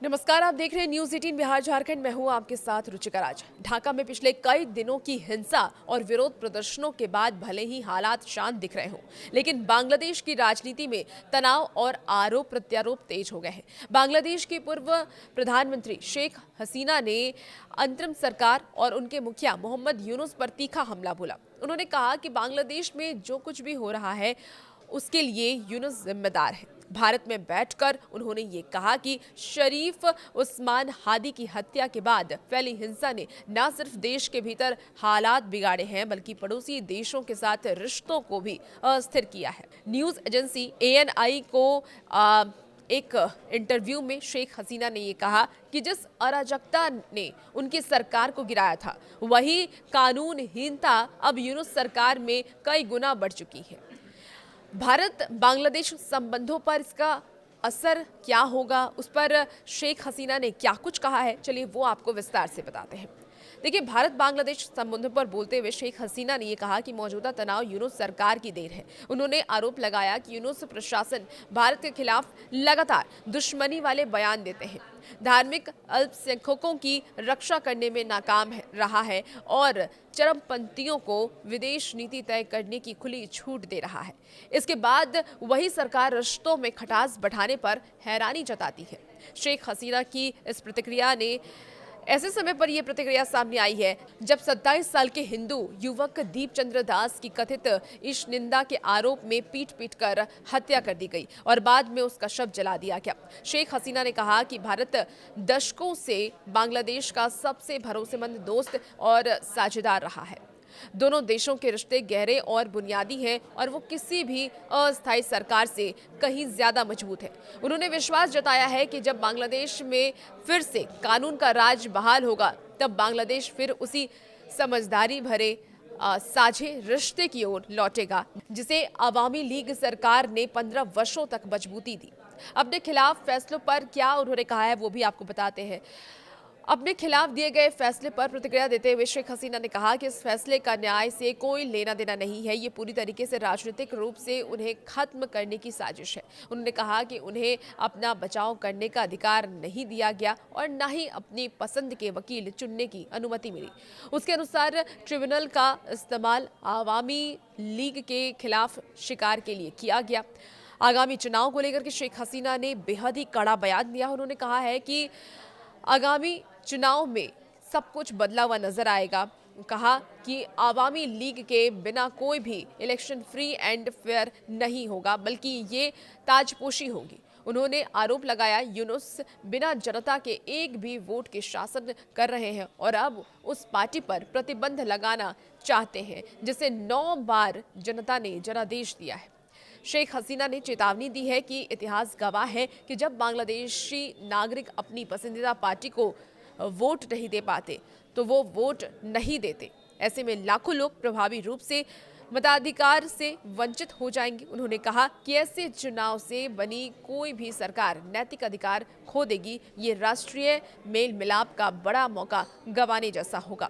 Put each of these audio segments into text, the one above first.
नमस्कार, आप देख रहे हैं न्यूज 18 बिहार झारखंड। मैं हूं आपके साथ रुचिका राज। ढाका में पिछले कई दिनों की हिंसा और विरोध प्रदर्शनों के बाद भले ही हालात शांत दिख रहे हों, लेकिन बांग्लादेश की राजनीति में तनाव और आरोप प्रत्यारोप तेज हो गए हैं। बांग्लादेश की पूर्व प्रधानमंत्री शेख हसीना ने अंतरिम सरकार और उनके मुखिया मोहम्मद यूनुस पर तीखा हमला बोला। उन्होंने कहा कि बांग्लादेश में जो कुछ भी हो रहा है उसके लिए यूनुस जिम्मेदार है। भारत में बैठकर उन्होंने ये कहा कि शरीफ उस्मान हादी की हत्या के बाद फैली हिंसा ने न सिर्फ देश के भीतर हालात बिगाड़े हैं, बल्कि पड़ोसी देशों के साथ रिश्तों को भी अस्थिर किया है। न्यूज एजेंसी ANI को एक इंटरव्यू में शेख हसीना ने ये कहा कि जिस अराजकता ने उनकी सरकार को गिराया था, वही कानूनहीनता अब यूनुस सरकार में कई गुना बढ़ चुकी है। भारत बांग्लादेश संबंधों पर इसका असर क्या होगा, उस पर शेख हसीना ने क्या कुछ कहा है, चलिए वो आपको विस्तार से बताते हैं। देखिए, भारत बांग्लादेश संबंधों पर बोलते हुए शेख हसीना ने यह कहा कि मौजूदा तनाव यूनुस सरकार की देन है। उन्होंने आरोप लगाया कि यूनुस प्रशासन भारत के खिलाफ लगातार दुश्मनी वाले बयान देते हैं, धार्मिक अल्पसंख्यकों की रक्षा करने में नाकाम रहा है और चरमपंथियों को विदेश नीति तय करने की खुली छूट दे रहा है। इसके बाद वही सरकार रिश्तों में खटास बढ़ाने पर हैरानी जताती है। शेख हसीना की इस प्रतिक्रिया ने ऐसे समय पर यह प्रतिक्रिया सामने आई है जब 27 साल के हिंदू युवक दीप चंद्र दास की कथित ईश निंदा के आरोप में पीट कर हत्या कर दी गई और बाद में उसका शव जला दिया गया। शेख हसीना ने कहा कि भारत दशकों से बांग्लादेश का सबसे भरोसेमंद दोस्त और साझेदार रहा है। दोनों देशों के रिश्ते गहरे और बुनियादी हैं और वो किसी भी अस्थायी सरकार से कहीं ज्यादा मजबूत है। उन्होंने विश्वास जताया है कि जब बांग्लादेश में फिर से कानून का राज बहाल होगा, तब बांग्लादेश फिर उसी समझदारी भरे साझे रिश्ते की ओर लौटेगा जिसे अवामी लीग सरकार ने 15 वर्षों तक मजबूती दी। अपने खिलाफ फैसलों पर क्या उन्होंने कहा है वो भी आपको बताते हैं। अपने खिलाफ दिए गए फैसले पर प्रतिक्रिया देते हुए शेख हसीना ने कहा कि इस फैसले का न्याय से कोई लेना देना नहीं है, ये पूरी तरीके से राजनीतिक रूप से उन्हें खत्म करने की साजिश है। उन्होंने कहा कि उन्हें अपना बचाव करने का अधिकार नहीं दिया गया और न ही अपनी पसंद के वकील चुनने की अनुमति मिली। उसके अनुसार ट्रिब्यूनल का इस्तेमाल आवामी लीग के खिलाफ शिकार के लिए किया गया। आगामी चुनाव को लेकर के शेख हसीना ने बेहद ही कड़ा बयान दिया। उन्होंने कहा है कि आगामी चुनाव में सब कुछ बदला हुआ नजर आएगा। कहा कि आवामी लीग के बिना कोई भी इलेक्शन फ्री एंड फेयर नहीं होगा, बल्कि ये ताजपोशी होगी। उन्होंने आरोप लगाया यूनुस बिना जनता के एक भी वोट के शासन कर रहे हैं और अब उस पार्टी पर प्रतिबंध लगाना चाहते हैं जिसे 9 बार जनता ने जनादेश दिया है। शेख हसीना ने चेतावनी दी है कि इतिहास गवाह है कि जब बांग्लादेशी नागरिक अपनी पसंदीदा पार्टी को वोट नहीं दे पाते तो वो वोट नहीं देते। ऐसे में लाखों लोग प्रभावी रूप से मताधिकार से वंचित हो जाएंगे। उन्होंने कहा कि ऐसे चुनाव से बनी कोई भी सरकार नैतिक अधिकार खो देगी। ये राष्ट्रीय मेल मिलाप का बड़ा मौका गंवाने जैसा होगा।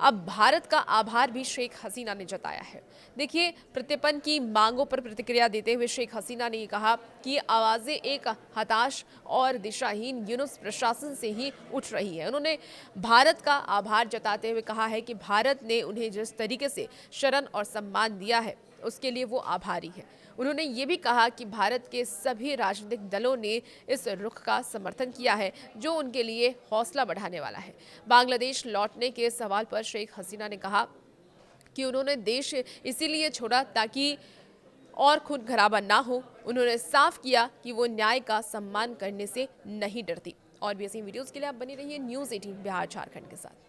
अब भारत का आभार भी शेख हसीना ने जताया है। देखिए, प्रत्यर्पण की मांगों पर प्रतिक्रिया देते हुए शेख हसीना ने कहा कि आवाजें एक हताश और दिशाहीन यूनुस प्रशासन से ही उठ रही है। उन्होंने भारत का आभार जताते हुए कहा है कि भारत ने उन्हें जिस तरीके से शरण और सम्मान दिया है उसके लिए वो आभारी है। उन्होंने ये भी कहा कि भारत के सभी राजनीतिक दलों ने इस रुख का समर्थन किया है जो उनके लिए हौसला बढ़ाने वाला है। बांग्लादेश लौटने के सवाल पर शेख हसीना ने कहा कि उन्होंने देश इसीलिए छोड़ा ताकि और खून खराबा ना हो। उन्होंने साफ किया कि वो न्याय का सम्मान करने से नहीं डरती। और भी ऐसी वीडियोस के लिए आप बनी रहिए न्यूज़ 18 बिहार झारखंड के साथ।